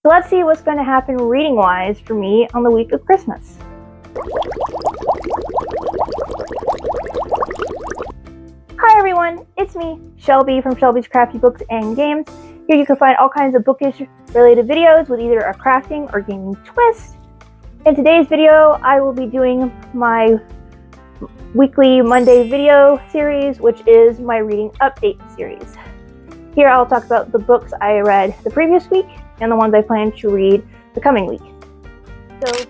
So let's see what's going to happen reading-wise for me on the week of Christmas. Hi everyone, it's me, Shelby from Shelby's Crafty Books and Games. Here you can find all kinds of bookish related videos with either a crafting or gaming twist. In today's video, I will be doing my weekly Monday video series, which is my reading update series. Here I'll talk about the books I read the previous week and the ones I plan to read the coming week.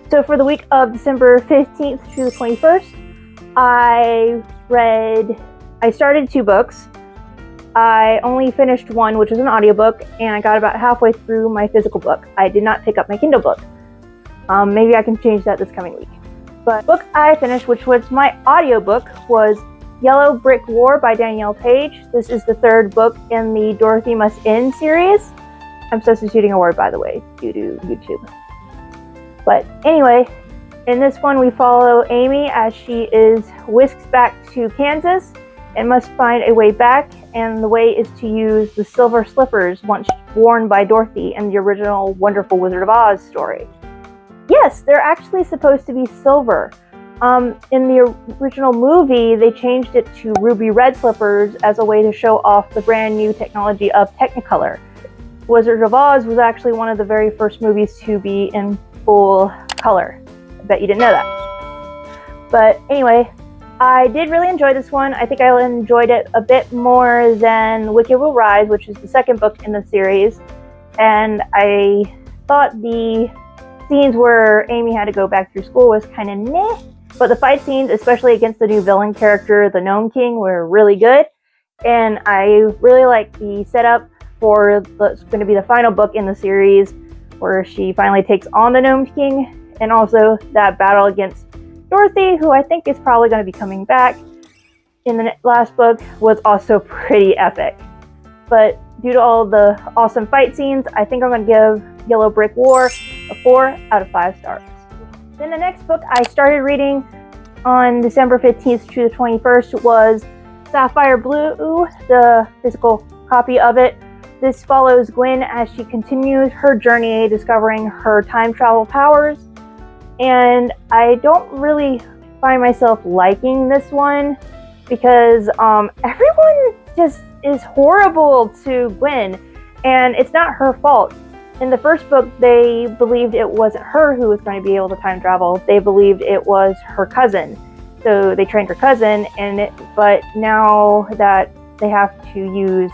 So for the week of December 15th to the 21st, I started 2 books. I only finished one, which was an audiobook, and I got about halfway through my physical book. I did not pick up my Kindle book. Maybe I can change that this coming week. But the book I finished, which was my audiobook, was Yellow Brick War by Danielle Page. This is the 3rd book in the Dorothy Must End series. I'm substituting a word, by the way, due to YouTube. But anyway, in this one we follow Amy as she is whisked back to Kansas and must find a way back, and the way is to use the silver slippers once worn by Dorothy in the original Wonderful Wizard of Oz story. Yes, they're actually supposed to be silver. In the original movie, they changed it to ruby red slippers as a way to show off the brand new technology of Technicolor. Wizard of Oz was actually one of the very first movies to be in full color. I bet you didn't know that. But anyway, I did really enjoy this one. I think I enjoyed it a bit more than Wicked Will Rise, which is the 2nd book in the series. And I thought the scenes where Amy had to go back through school was kind of meh, but the fight scenes, especially against the new villain character, the Gnome King, were really good. And I really like the setup for what's going to be the final book in the series, where she finally takes on the Gnome King, and also that battle against Dorothy, who I think is probably going to be coming back in the last book, was also pretty epic. But due to all the awesome fight scenes, I think I'm going to give Yellow Brick War a 4 out of 5 stars. Then the next book I started reading on December 15th to the 21st was Sapphire Blue, the physical copy of it. This follows Gwen as she continues her journey discovering her time travel powers. And I don't really find myself liking this one because everyone just is horrible to Gwen, and it's not her fault. In the first book, they believed it wasn't her who was going to be able to time travel. They believed it was her cousin. So they trained her cousin, but now that they have to use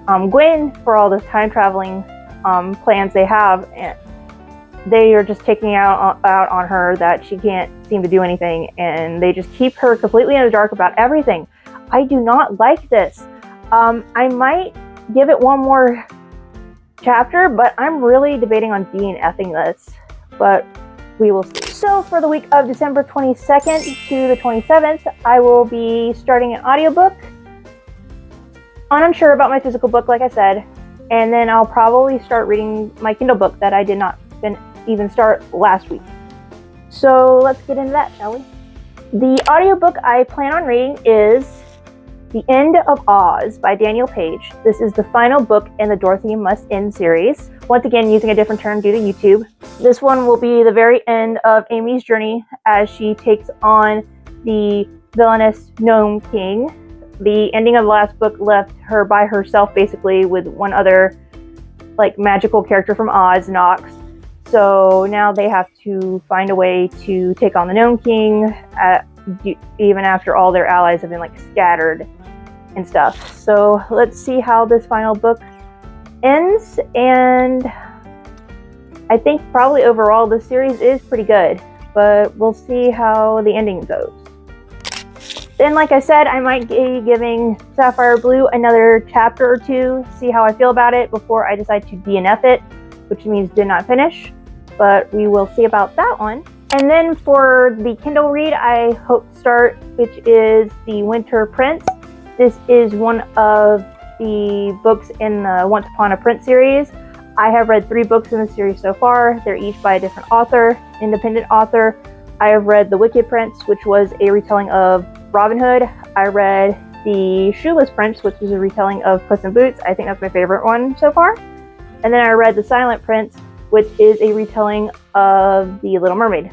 Gwen for all the time traveling plans they have, and they are just taking out on her that she can't seem to do anything, and they just keep her completely in the dark about everything. I do not like this. I might give it one more chapter, but I'm really debating on DNFing this, but we will see. So for the week of December 22nd to the 27th, I will be starting an audiobook. Unsure about my physical book, like I said, and then I'll probably start reading my Kindle book that I did not even start last week. So let's get into that, shall we? The audiobook I plan on reading is The End of Oz by Danielle Page. This is the final book in the Dorothy Must End series. Once again, using a different term due to YouTube. This one will be the very end of Amy's journey as she takes on the villainous Gnome King. The ending of the last book left her by herself, basically, with one other magical character from Oz, Nox. So now they have to find a way to take on the Gnome King, even after all their allies have been scattered and stuff. So let's see how this final book ends, and I think probably overall this series is pretty good, but we'll see how the ending goes. Then, like I said, I might be giving Sapphire Blue another chapter or 2, see how I feel about it before I decide to DNF it, which means did not finish, but we will see about that one. And then for the Kindle read, I hope to start, which is The Winter Prince. This is one of the books in the Once Upon a Prince series. I have read 3 books in the series so far. They're each by a different author, independent author. I have read The Wicked Prince, which was a retelling of Robin Hood. I read The Shoeless Prince, which is a retelling of Puss in Boots. I think that's my favorite one so far. And then I read The Silent Prince, which is a retelling of The Little Mermaid.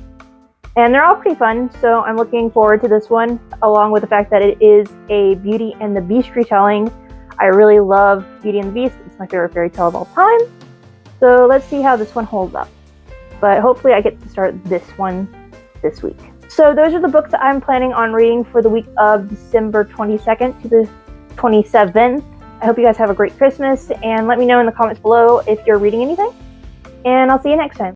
And they're all pretty fun, so I'm looking forward to this one, along with the fact that it is a Beauty and the Beast retelling. I really love Beauty and the Beast. It's my favorite fairy tale of all time. So let's see how this one holds up. But hopefully I get to start this one this week. So those are the books that I'm planning on reading for the week of December 22nd to the 27th. I hope you guys have a great Christmas, and let me know in the comments below if you're reading anything. And I'll see you next time.